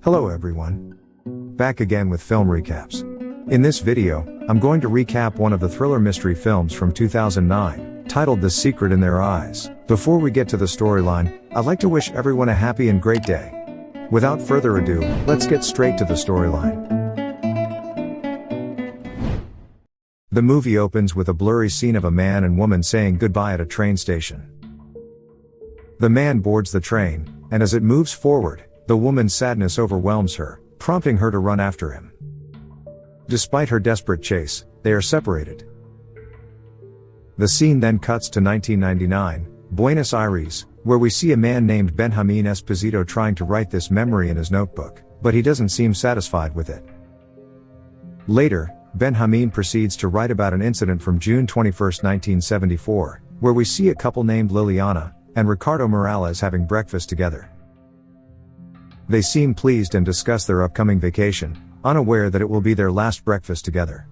Hello everyone. Back again with film recaps. In this video, I'm going to recap one of the thriller mystery films from 2009, titled The Secret in Their Eyes. Before we get to the storyline, I'd like to wish everyone a happy and great day. Without further ado, let's get straight to the storyline. The movie opens with a blurry scene of a man and woman saying goodbye at a train station. The man boards the train, and as it moves forward, the woman's sadness overwhelms her, prompting her to run after him. Despite her desperate chase, they are separated. The scene then cuts to 1999, Buenos Aires, where we see a man named Benjamin Esposito trying to write this memory in his notebook, but he doesn't seem satisfied with it. Later, Benjamin proceeds to write about an incident from June 21, 1974, where we see a couple named Liliana and Ricardo Morales having breakfast together. They seem pleased and discuss their upcoming vacation, unaware that it will be their last breakfast together.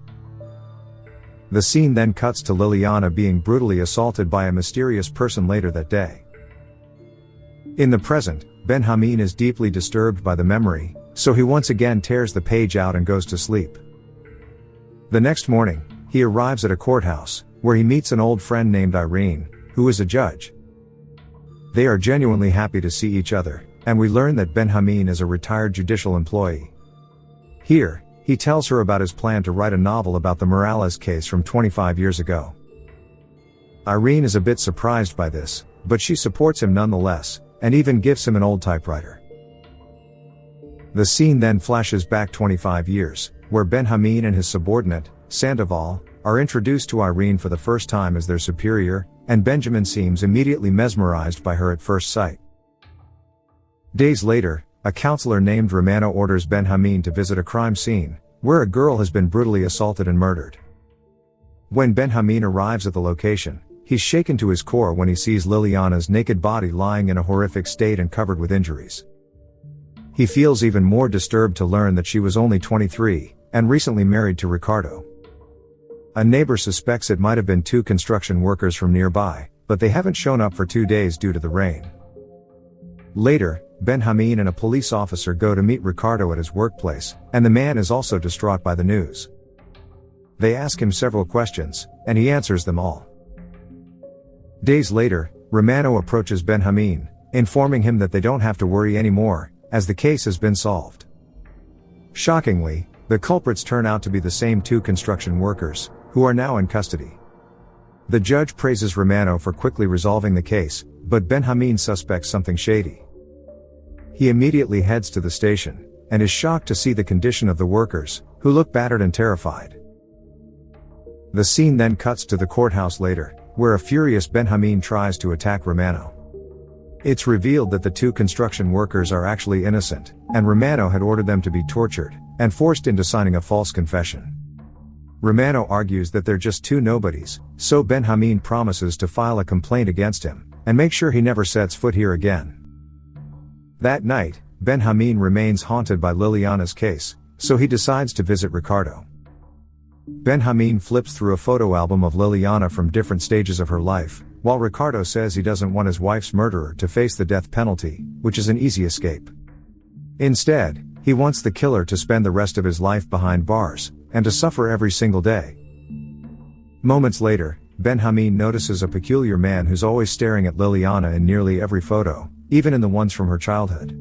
The scene then cuts to Liliana being brutally assaulted by a mysterious person later that day. In the present, Benjamin is deeply disturbed by the memory, so he once again tears the page out and goes to sleep. The next morning, he arrives at a courthouse, where he meets an old friend named Irene, who is a judge. They are genuinely happy to see each other, and we learn that Benjamin is a retired judicial employee. Here, he tells her about his plan to write a novel about the Morales case from 25 years ago. Irene is a bit surprised by this, but she supports him nonetheless, and even gives him an old typewriter. The scene then flashes back 25 years, where Benjamin and his subordinate, Sandoval, are introduced to Irene for the first time as their superior, and Benjamin seems immediately mesmerized by her at first sight. Days later, a counselor named Romano orders Benjamin to visit a crime scene, where a girl has been brutally assaulted and murdered. When Benjamin arrives at the location, he's shaken to his core when he sees Liliana's naked body lying in a horrific state and covered with injuries. He feels even more disturbed to learn that she was only 23, and recently married to Ricardo. A neighbor suspects it might have been two construction workers from nearby, but they haven't shown up for 2 days due to the rain. Later, Benjamin and a police officer go to meet Ricardo at his workplace, and the man is also distraught by the news. They ask him several questions, and he answers them all. Days later, Romano approaches Benjamin, informing him that they don't have to worry anymore, as the case has been solved. Shockingly, the culprits turn out to be the same two construction workers, who are now in custody. The judge praises Romano for quickly resolving the case, but Benjamin suspects something shady. He immediately heads to the station, and is shocked to see the condition of the workers, who look battered and terrified. The scene then cuts to the courthouse later, where a furious Benjamin tries to attack Romano. It's revealed that the two construction workers are actually innocent, and Romano had ordered them to be tortured, and forced into signing a false confession. Romano argues that they're just two nobodies, so Benjamin promises to file a complaint against him, and make sure he never sets foot here again. That night, Benjamin remains haunted by Liliana's case, so he decides to visit Ricardo. Benjamin flips through a photo album of Liliana from different stages of her life, while Ricardo says he doesn't want his wife's murderer to face the death penalty, which is an easy escape. Instead, he wants the killer to spend the rest of his life behind bars, and to suffer every single day. Moments later, Benjamin notices a peculiar man who's always staring at Liliana in nearly every photo, even in the ones from her childhood.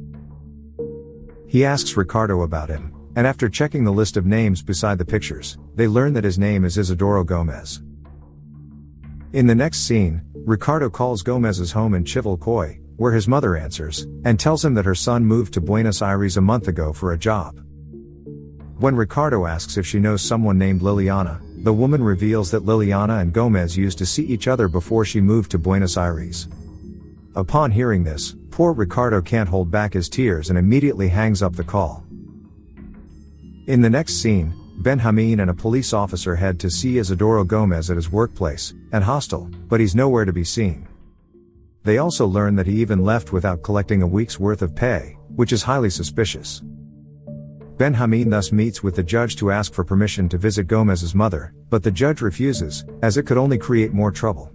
He asks Ricardo about him, and after checking the list of names beside the pictures, they learn that his name is Isidoro Gomez. In the next scene, Ricardo calls Gomez's home in Chivilcoy, where his mother answers, and tells him that her son moved to Buenos Aires a month ago for a job. When Ricardo asks if she knows someone named Liliana, the woman reveals that Liliana and Gomez used to see each other before she moved to Buenos Aires. Upon hearing this, poor Ricardo can't hold back his tears and immediately hangs up the call. In the next scene, Benjamin and a police officer head to see Isidoro Gomez at his workplace and hostel, but he's nowhere to be seen. They also learn that he even left without collecting a week's worth of pay, which is highly suspicious. Benjamin thus meets with the judge to ask for permission to visit Gomez's mother, but the judge refuses, as it could only create more trouble.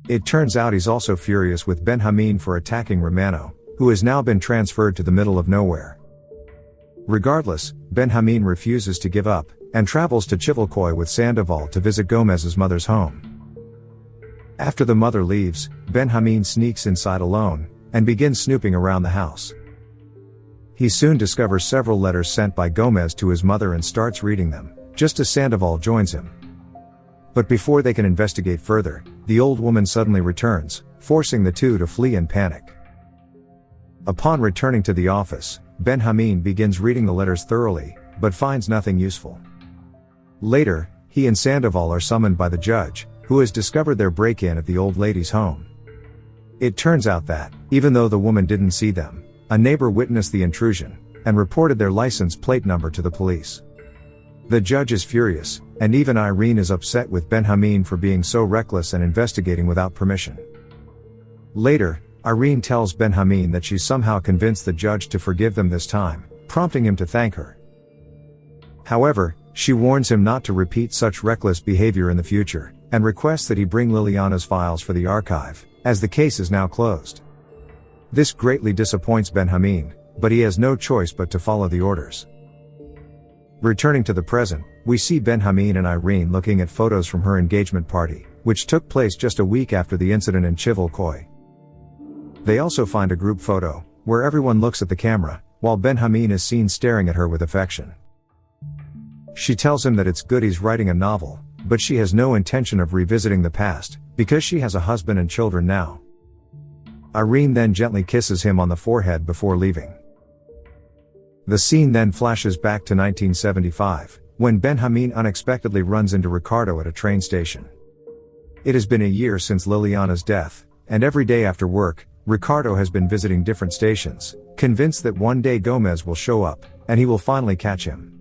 It turns out he's also furious with Benjamin for attacking Romano, who has now been transferred to the middle of nowhere. Regardless, Benjamin refuses to give up, and travels to Chivilcoy with Sandoval to visit Gomez's mother's home. After the mother leaves, Benjamin sneaks inside alone, and begins snooping around the house. He soon discovers several letters sent by Gomez to his mother and starts reading them, just as Sandoval joins him. But before they can investigate further, the old woman suddenly returns, forcing the two to flee in panic. Upon returning to the office, Benjamin begins reading the letters thoroughly, but finds nothing useful. Later, he and Sandoval are summoned by the judge, who has discovered their break-in at the old lady's home. It turns out that, even though the woman didn't see them, a neighbor witnessed the intrusion, and reported their license plate number to the police. The judge is furious, and even Irene is upset with Benjamin for being so reckless and investigating without permission. Later, Irene tells Benjamin that she's somehow convinced the judge to forgive them this time, prompting him to thank her. However, she warns him not to repeat such reckless behavior in the future, and requests that he bring Liliana's files for the archive, as the case is now closed. This greatly disappoints Benjamin, but he has no choice but to follow the orders. Returning to the present, we see Benjamin and Irene looking at photos from her engagement party, which took place just a week after the incident in Chivilcoy. They also find a group photo, where everyone looks at the camera, while Benjamin is seen staring at her with affection. She tells him that it's good he's writing a novel, but she has no intention of revisiting the past, because she has a husband and children now. Irene then gently kisses him on the forehead before leaving. The scene then flashes back to 1975, when Benjamin unexpectedly runs into Ricardo at a train station. It has been a year since Liliana's death, and every day after work, Ricardo has been visiting different stations, convinced that one day Gomez will show up, and he will finally catch him.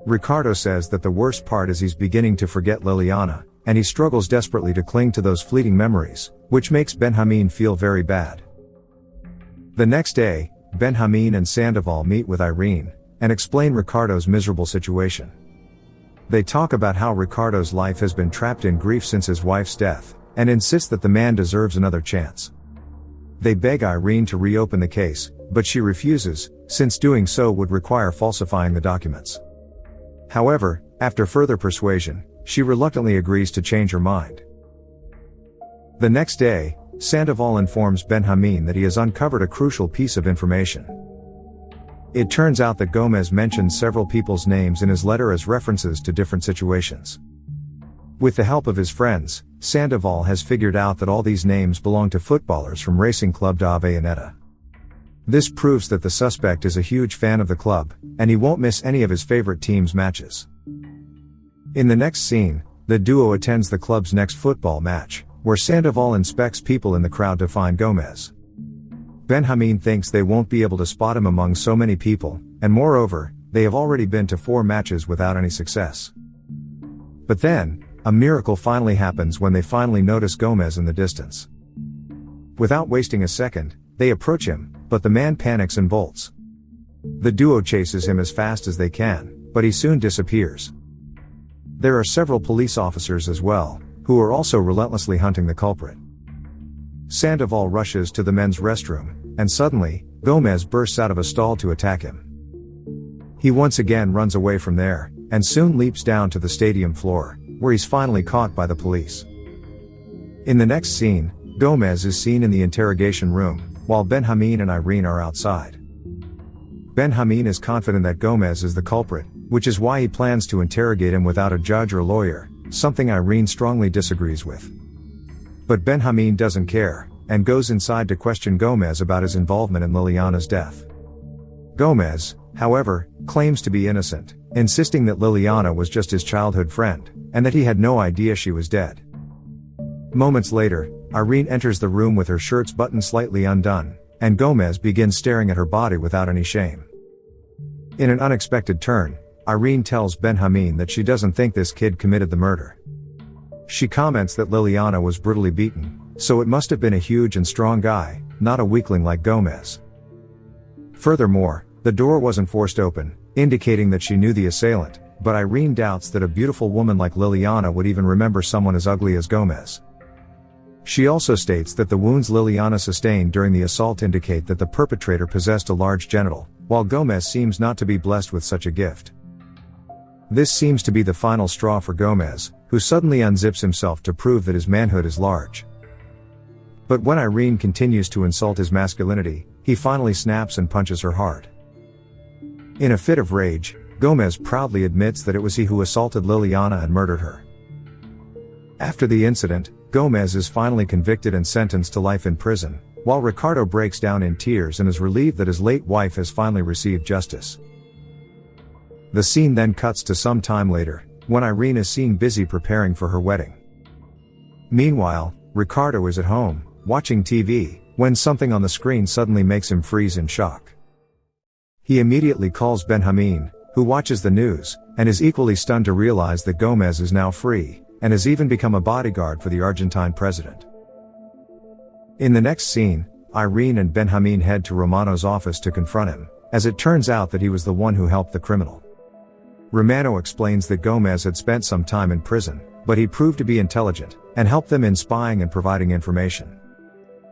Ricardo says that the worst part is he's beginning to forget Liliana, and he struggles desperately to cling to those fleeting memories, which makes Benjamin feel very bad. The next day, Benjamin and Sandoval meet with Irene, and explain Ricardo's miserable situation. They talk about how Ricardo's life has been trapped in grief since his wife's death, and insist that the man deserves another chance. They beg Irene to reopen the case, but she refuses, since doing so would require falsifying the documents. However, after further persuasion, she reluctantly agrees to change her mind. The next day, Sandoval informs Benjamin that he has uncovered a crucial piece of information. It turns out that Gomez mentioned several people's names in his letter as references to different situations. With the help of his friends, Sandoval has figured out that all these names belong to footballers from Racing Club de Avellaneda. This proves that the suspect is a huge fan of the club, and he won't miss any of his favorite team's matches. In the next scene, the duo attends the club's next football match, where Sandoval inspects people in the crowd to find Gomez. Benjamin thinks they won't be able to spot him among so many people, and moreover, they have already been to 4 matches without any success. But then, a miracle finally happens when they finally notice Gomez in the distance. Without wasting a second, they approach him, but the man panics and bolts. The duo chases him as fast as they can, but he soon disappears. There are several police officers as well, who are also relentlessly hunting the culprit. Sandoval rushes to the men's restroom, and suddenly, Gomez bursts out of a stall to attack him. He once again runs away from there, and soon leaps down to the stadium floor, where he's finally caught by the police. In the next scene, Gomez is seen in the interrogation room, while Benjamin and Irene are outside. Benjamin is confident that Gomez is the culprit, which is why he plans to interrogate him without a judge or lawyer, something Irene strongly disagrees with. But Benjamin doesn't care, and goes inside to question Gomez about his involvement in Liliana's death. Gomez, however, claims to be innocent, insisting that Liliana was just his childhood friend, and that he had no idea she was dead. Moments later, Irene enters the room with her shirt's button slightly undone, and Gomez begins staring at her body without any shame. In an unexpected turn, Irene tells Benjamin that she doesn't think this kid committed the murder. She comments that Liliana was brutally beaten, so it must have been a huge and strong guy, not a weakling like Gomez. Furthermore, the door wasn't forced open, indicating that she knew the assailant, but Irene doubts that a beautiful woman like Liliana would even remember someone as ugly as Gomez. She also states that the wounds Liliana sustained during the assault indicate that the perpetrator possessed a large genital, while Gomez seems not to be blessed with such a gift. This seems to be the final straw for Gomez, who suddenly unzips himself to prove that his manhood is large. But when Irene continues to insult his masculinity, he finally snaps and punches her hard. In a fit of rage, Gomez proudly admits that it was he who assaulted Liliana and murdered her. After the incident, Gomez is finally convicted and sentenced to life in prison, while Ricardo breaks down in tears and is relieved that his late wife has finally received justice. The scene then cuts to some time later, when Irene is seen busy preparing for her wedding. Meanwhile, Ricardo is at home, watching TV, when something on the screen suddenly makes him freeze in shock. He immediately calls Benjamin, who watches the news, and is equally stunned to realize that Gomez is now free, and has even become a bodyguard for the Argentine president. In the next scene, Irene and Benjamin head to Romano's office to confront him, as it turns out that he was the one who helped the criminal. Romano explains that Gomez had spent some time in prison, but he proved to be intelligent, and helped them in spying and providing information.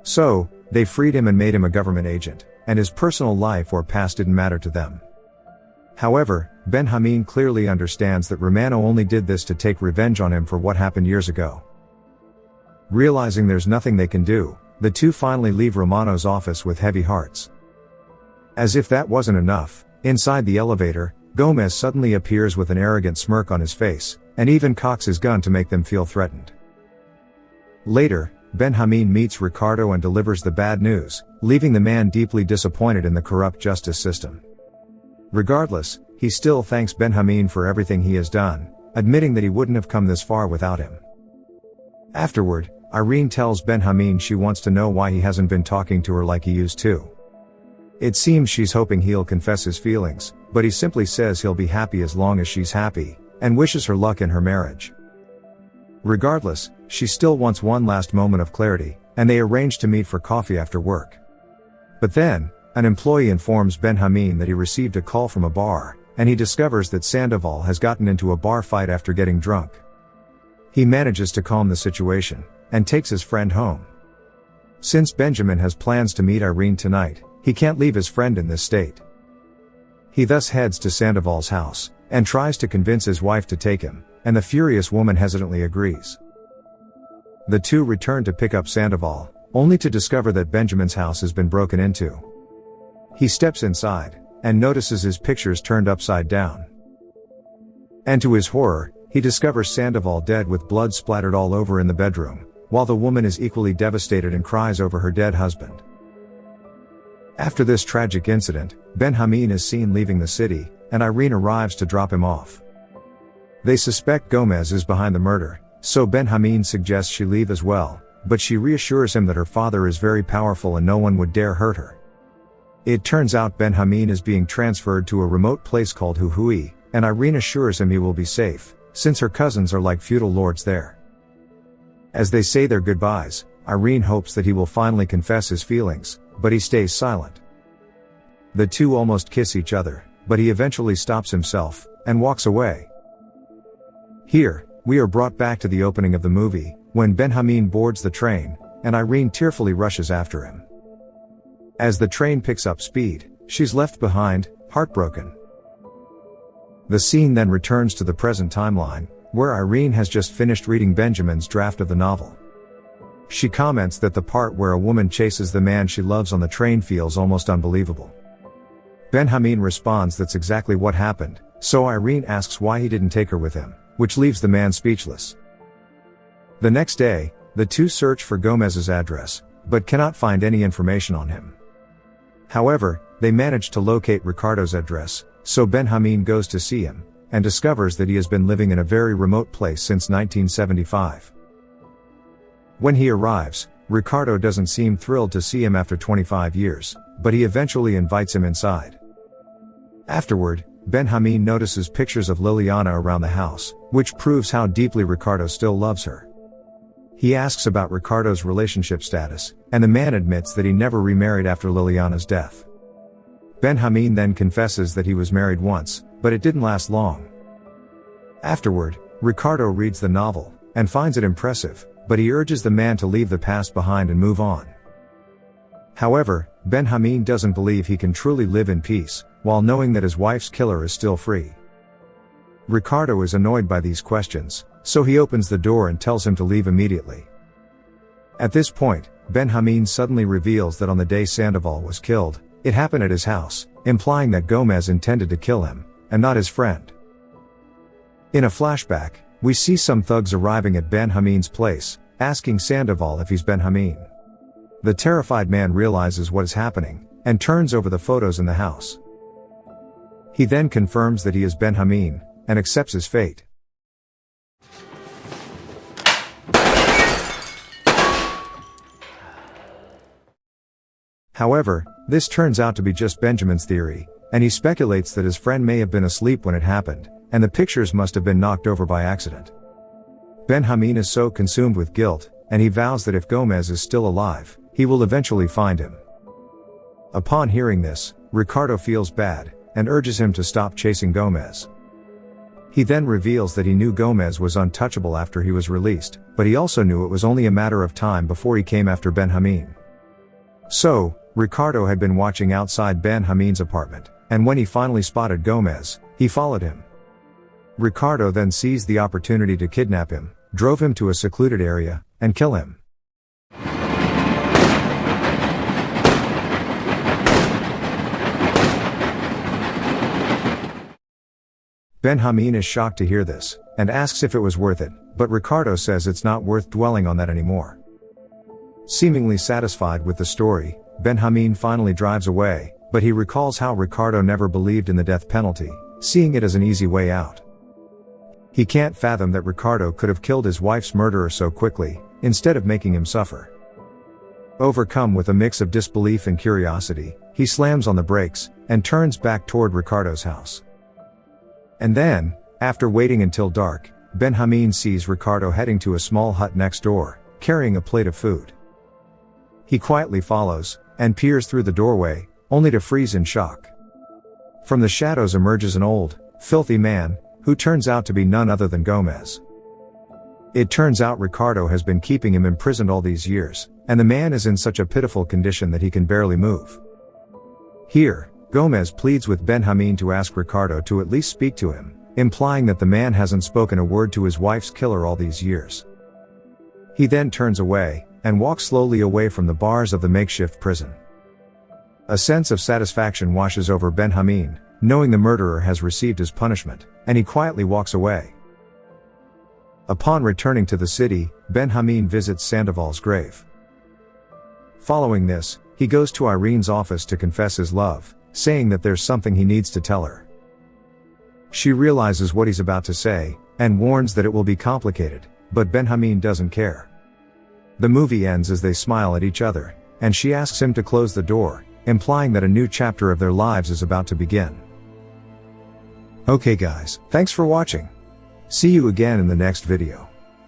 So, they freed him and made him a government agent, and his personal life or past didn't matter to them. However, Benjamin clearly understands that Romano only did this to take revenge on him for what happened years ago. Realizing there's nothing they can do, the two finally leave Romano's office with heavy hearts. As if that wasn't enough, inside the elevator, Gomez suddenly appears with an arrogant smirk on his face, and even cocks his gun to make them feel threatened. Later, Benjamin meets Ricardo and delivers the bad news, leaving the man deeply disappointed in the corrupt justice system. Regardless, he still thanks Benjamin for everything he has done, admitting that he wouldn't have come this far without him. Afterward, Irene tells Benjamin she wants to know why he hasn't been talking to her like he used to. It seems she's hoping he'll confess his feelings, but he simply says he'll be happy as long as she's happy, and wishes her luck in her marriage. Regardless, she still wants one last moment of clarity, and they arrange to meet for coffee after work. But then, an employee informs Benjamin that he received a call from a bar, and he discovers that Sandoval has gotten into a bar fight after getting drunk. He manages to calm the situation, and takes his friend home. Since Benjamin has plans to meet Irene tonight, he can't leave his friend in this state. He thus heads to Sandoval's house, and tries to convince his wife to take him, and the furious woman hesitantly agrees. The two return to pick up Sandoval, only to discover that Benjamin's house has been broken into. He steps inside, and notices his pictures turned upside down. And to his horror, he discovers Sandoval dead with blood splattered all over in the bedroom, while the woman is equally devastated and cries over her dead husband. After this tragic incident, Benjamin is seen leaving the city, and Irene arrives to drop him off. They suspect Gomez is behind the murder, so Benjamin suggests she leave as well, but she reassures him that her father is very powerful and no one would dare hurt her. It turns out Benjamin is being transferred to a remote place called Jujuy, and Irene assures him he will be safe, since her cousins are like feudal lords there. As they say their goodbyes, Irene hopes that he will finally confess his feelings, but he stays silent. The two almost kiss each other, but he eventually stops himself, and walks away. Here, we are brought back to the opening of the movie, when Benjamin boards the train, and Irene tearfully rushes after him. As the train picks up speed, she's left behind, heartbroken. The scene then returns to the present timeline, where Irene has just finished reading Benjamin's draft of the novel. She comments that the part where a woman chases the man she loves on the train feels almost unbelievable. Benjamin responds that's exactly what happened, so Irene asks why he didn't take her with him, which leaves the man speechless. The next day, the two search for Gomez's address, but cannot find any information on him. However, they manage to locate Ricardo's address, so Benjamin goes to see him, and discovers that he has been living in a very remote place since 1975. When he arrives, Ricardo doesn't seem thrilled to see him after 25 years, but he eventually invites him inside. Afterward, Benjamin notices pictures of Liliana around the house, which proves how deeply Ricardo still loves her. He asks about Ricardo's relationship status, and the man admits that he never remarried after Liliana's death. Benjamin then confesses that he was married once, but it didn't last long. Afterward, Ricardo reads the novel, and finds it impressive, but he urges the man to leave the past behind and move on. However, Benjamin doesn't believe he can truly live in peace, while knowing that his wife's killer is still free. Ricardo is annoyed by these questions, so he opens the door and tells him to leave immediately. At this point, Benjamin suddenly reveals that on the day Sandoval was killed, it happened at his house, implying that Gomez intended to kill him, and not his friend. In a flashback, we see some thugs arriving at Benjamin's place, asking Sandoval if he's Benjamin. The terrified man realizes what is happening, and turns over the photos in the house. He then confirms that he is Benjamin, and accepts his fate. However, this turns out to be just Benjamin's theory, and he speculates that his friend may have been asleep when it happened, and the pictures must have been knocked over by accident. Benjamin is so consumed with guilt, and he vows that if Gomez is still alive, he will eventually find him. Upon hearing this, Ricardo feels bad, and urges him to stop chasing Gomez. He then reveals that he knew Gomez was untouchable after he was released, but he also knew it was only a matter of time before he came after Benjamin. So, Ricardo had been watching outside Benjamin's apartment, and when he finally spotted Gomez, he followed him. Ricardo then seized the opportunity to kidnap him, drove him to a secluded area, and kill him. Benjamin is shocked to hear this, and asks if it was worth it, but Ricardo says it's not worth dwelling on that anymore. Seemingly satisfied with the story, Benjamin finally drives away, but he recalls how Ricardo never believed in the death penalty, seeing it as an easy way out. He can't fathom that Ricardo could have killed his wife's murderer so quickly, instead of making him suffer. Overcome with a mix of disbelief and curiosity, he slams on the brakes, and turns back toward Ricardo's house. And then, after waiting until dark, Benjamin sees Ricardo heading to a small hut next door, carrying a plate of food. He quietly follows, and peers through the doorway, only to freeze in shock. From the shadows emerges an old, filthy man, who turns out to be none other than Gomez. It turns out Ricardo has been keeping him imprisoned all these years, and the man is in such a pitiful condition that he can barely move. Here, Gomez pleads with Benjamin to ask Ricardo to at least speak to him, implying that the man hasn't spoken a word to his wife's killer all these years. He then turns away, and walks slowly away from the bars of the makeshift prison. A sense of satisfaction washes over Benjamin, knowing the murderer has received his punishment, and he quietly walks away. Upon returning to the city, Benjamin visits Sandoval's grave. Following this, he goes to Irene's office to confess his love, saying that there's something he needs to tell her. She realizes what he's about to say, and warns that it will be complicated, but Benjamin doesn't care. The movie ends as they smile at each other, and she asks him to close the door, implying that a new chapter of their lives is about to begin. Okay guys, thanks for watching. See you again in the next video.